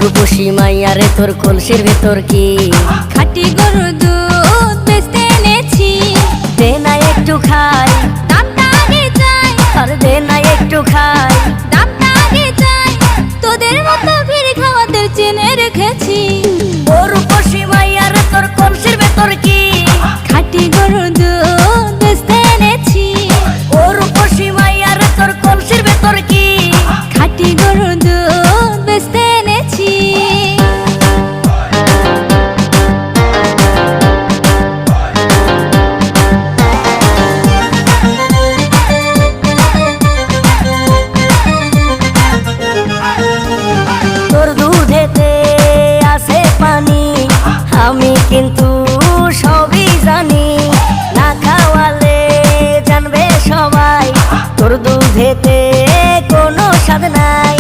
রূপসী মাইয়ারে তোর কলসির ভেতর কি খাঁটি গরুর দুধ বেচতে এনেছি। দে না একটু খাই, দামটা আগে চাই, আর দে না একটু খাই। দামটা আগে চাই, তোদের মতো ভিড় খাওয়াদের চেনে রেখেছি। ও রূপসী মাইয়ারে তোর কলসির ভেতর কি খাঁটি গরুর দুধ বেচতে এনেছি। ও রূপসী মাইয়ারে তোর কলসির ভেতর কি খাঁটি গরুর দুধ বেচতে এনেছি। তোর দুধেতে আছে পানি, আমি কিন্তু সবই জানি। না খাওয়ালে জানবে সবাই তোর দুধেতে কোনো স্বাদ নাই।